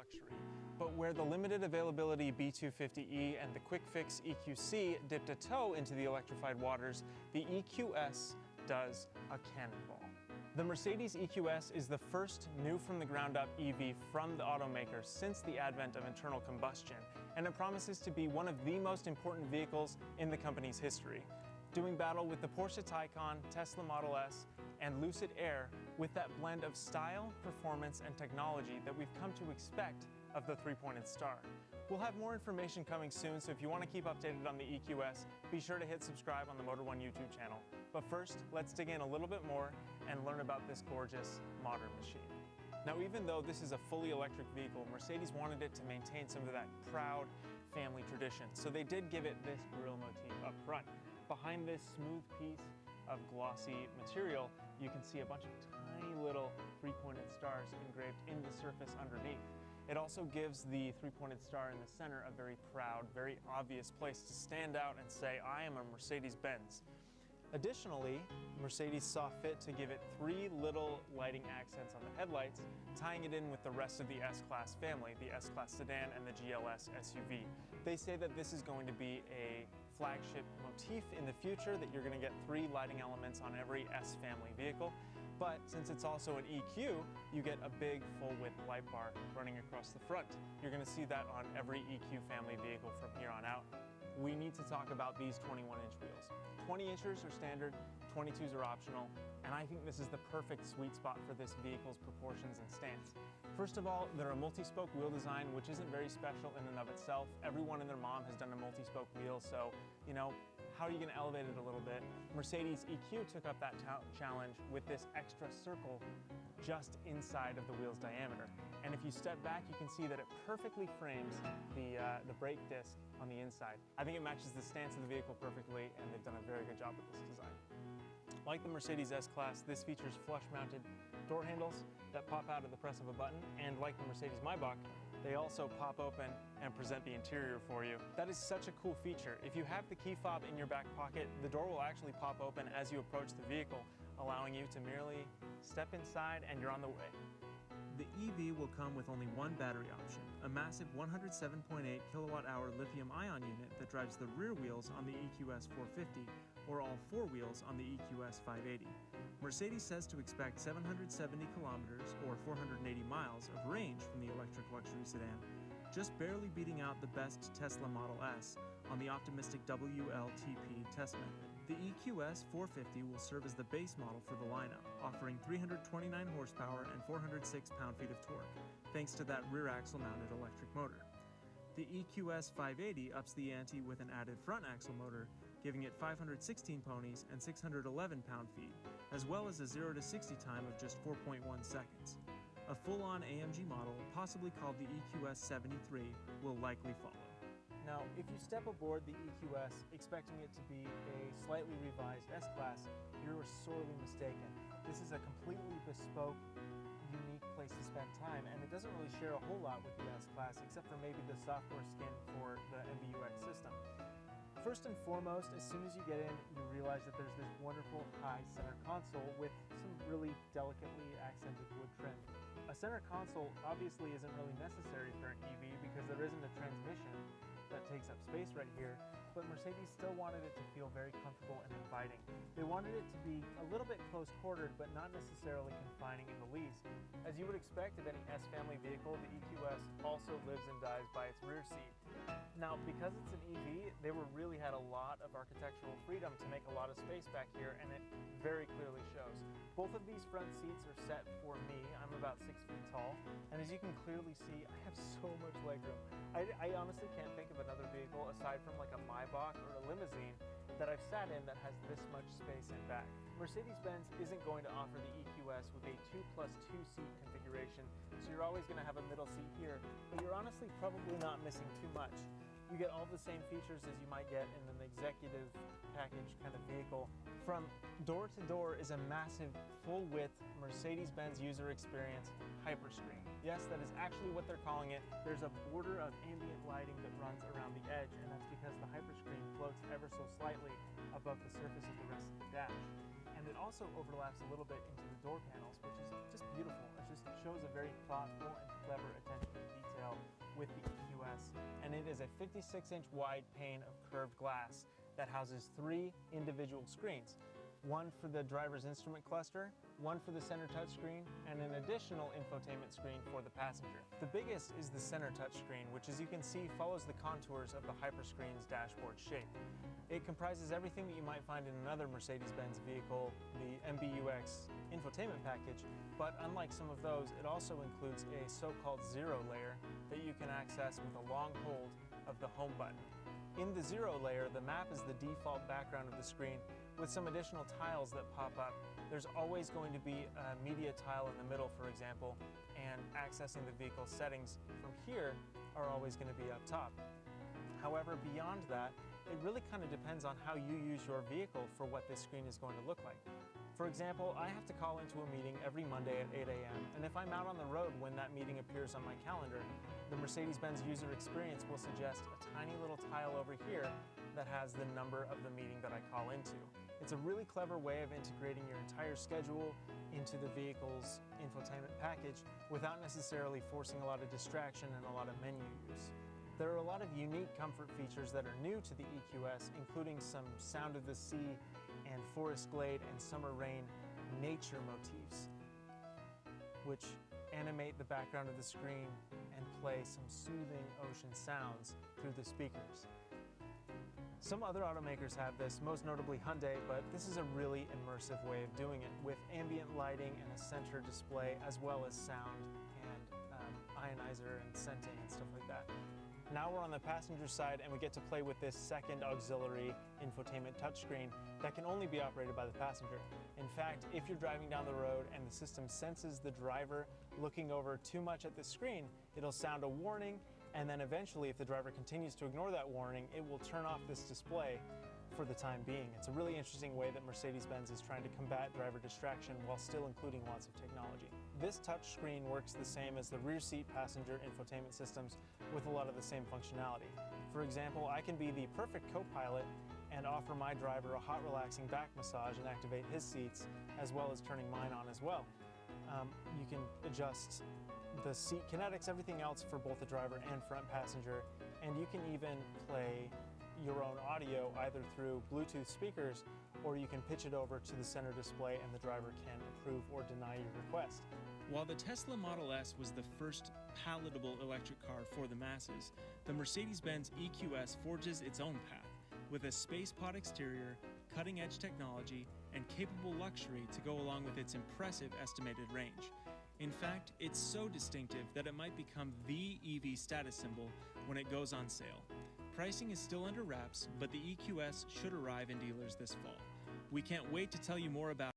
luxury. But where the limited availability B250E and the quick fix EQC dipped a toe into the electrified waters, the EQS does a cannonball. The Mercedes EQS is the first new from the ground up EV from the automaker since the advent of internal combustion, and it promises to be one of the most important vehicles in the company's history, doing battle with the Porsche Taycan, Tesla Model S, and Lucid Air with that blend of style, performance, and technology that we've come to expect of the three-pointed star. We'll have more information coming soon, so if you want to keep updated on the EQS, be sure to hit subscribe on the Motor1 YouTube channel. But first, let's dig in a little bit more and learn about this gorgeous modern machine. Now, even though this is a fully electric vehicle, Mercedes wanted it to maintain some of that proud family tradition, so they did give it this grille motif up front. Behind this smooth piece of glossy material, you can see a bunch of tiny little three-pointed stars engraved in the surface underneath. It also gives the three-pointed star in the center a very proud, very obvious place to stand out and say, I am a Mercedes-Benz. Additionally, Mercedes saw fit to give it three little lighting accents on the headlights, tying it in with the rest of the S-Class family, the S-Class sedan and the GLS SUV. They say that this is going to be a flagship motif in the future, that you're going to get three lighting elements on every S family vehicle. But since it's also an EQ, you get a big full-width light bar running across the front. You're going to see that on every EQ family vehicle from here on out. We need to talk about these 21-inch wheels. 20 inches are standard, 22s are optional, and I think this is the perfect sweet spot for this vehicle's proportions and stance. First of all, they're a multi-spoke wheel design, which isn't very special in and of itself. Everyone and their mom has done a multi-spoke wheel, so, you know, how are you going to elevate it a little bit? Mercedes EQ took up that challenge with this extra circle just inside of the wheel's diameter. And if you step back, you can see that it perfectly frames the brake disc on the inside. I think it matches the stance of the vehicle perfectly, and they've done a very good job with this design. Like the Mercedes S-Class, this features flush-mounted door handles that pop out at the press of a button, and like the Mercedes Maybach, they also pop open and present the interior for you. That is such a cool feature. If you have the key fob in your back pocket, the door will actually pop open as you approach the vehicle, allowing you to merely step inside and you're on the way. The EV will come with only one battery option, a massive 107.8 kilowatt-hour lithium-ion unit that drives the rear wheels on the EQS 450 or all four wheels on the EQS 580. Mercedes says to expect 770 kilometers or 480 miles of range from the electric luxury sedan, just barely beating out the best Tesla Model S on the optimistic WLTP test method. The EQS 450 will serve as the base model for the lineup, offering 329 horsepower and 406 pound-feet of torque, thanks to that rear axle-mounted electric motor. The EQS 580 ups the ante with an added front axle motor, giving it 516 ponies and 611 pound-feet, as well as a 0 to 60 time of just 4.1 seconds. A full-on AMG model, possibly called the EQS 73, will likely follow. Now, if you step aboard the EQS expecting it to be a slightly revised S-Class, you're sorely mistaken. This is a completely bespoke, unique place to spend time, and it doesn't really share a whole lot with the S-Class, except for maybe the software skin for the MBUX system. First and foremost, as soon as you get in, you realize that there's this wonderful high center console with some really delicately accented wood trim. A center console obviously isn't really necessary for an EV because there isn't a transmission that takes up space right here, but Mercedes still wanted it to feel very comfortable and inviting. They wanted it to be a little bit close-quartered, but not necessarily confining in the least. As you would expect of any S-family vehicle, the EQS also lives and dies by its rear seat. Now, because it's an EV, they really had a lot of architectural freedom to make a lot of space back here, and it very clearly shows. Both of these front seats are set for me. I'm about 6 feet tall, and as you can clearly see, I have so much legroom. I honestly can't think of another vehicle aside from like a Maybach or a limousine that I've sat in that has this much space in back. Mercedes-Benz isn't going to offer the EQS with a 2+2 seat configuration, so you're always going to have a middle seat here, but you're honestly probably not missing too much. You get all the same features as you might get in an executive package kind of vehicle. From door to door is a massive, full-width Mercedes-Benz user experience hyperscreen. Yes, that is actually what they're calling it. There's a border of ambient lighting that runs around the edge, and that's because the hyperscreen floats ever so slightly above the surface of the rest of the dash. And it also overlaps a little bit into the door panels, which is just beautiful. It just shows a very thoughtful and clever attention to detail with the EQS. And it is a 56-inch wide pane of curved glass that houses 3 individual screens. One for the driver's instrument cluster, one for the center touchscreen, and an additional infotainment screen for the passenger. The biggest is the center touchscreen, which as you can see follows the contours of the Hyperscreen's dashboard shape. It comprises everything that you might find in another Mercedes-Benz vehicle, the MBUX infotainment package, but unlike some of those, it also includes a so-called zero layer that you can access with a long hold of the home button. In the zero layer, the map is the default background of the screen with some additional tiles that pop up. There's always going to be a media tile in the middle, for example, and accessing the vehicle settings from here are always going to be up top. However, beyond that, it really kind of depends on how you use your vehicle for what this screen is going to look like. For example, I have to call into a meeting every Monday at 8 a.m. and if I'm out on the road when that meeting appears on my calendar, the Mercedes-Benz user experience will suggest a tiny little tile over here that has the number of the meeting that I call into. It's a really clever way of integrating your entire schedule into the vehicle's infotainment package without necessarily forcing a lot of distraction and a lot of menu use. There are a lot of unique comfort features that are new to the EQS, including some sound of the sea and forest glade and summer rain nature motifs, which animate the background of the screen and play some soothing ocean sounds through the speakers. Some other automakers have this, most notably Hyundai, but this is a really immersive way of doing it with ambient lighting and a center display as well as sound and ionizer and scenting and stuff like that. Now we're on the passenger side and we get to play with this second auxiliary infotainment touchscreen that can only be operated by the passenger. In fact, if you're driving down the road and the system senses the driver looking over too much at the screen, it'll sound a warning, and then eventually if the driver continues to ignore that warning, it will turn off this display for the time being. It's a really interesting way that Mercedes-Benz is trying to combat driver distraction while still including lots of technology. This touch screen works the same as the rear seat passenger infotainment systems with a lot of the same functionality. For example, I can be the perfect co-pilot and offer my driver a hot relaxing back massage and activate his seats as well as turning mine on as well. You can adjust the seat kinetics, everything else for both the driver and front passenger, and you can even play your own audio either through Bluetooth speakers or you can pitch it over to the center display and the driver can approve or deny your request. While the Tesla Model S was the first palatable electric car for the masses, the Mercedes-Benz EQS forges its own path with a space pod exterior, cutting-edge technology, and capable luxury to go along with its impressive estimated range. In fact, it's so distinctive that it might become the EV status symbol when it goes on sale. Pricing is still under wraps, but the EQS should arrive in dealers this fall. We can't wait to tell you more about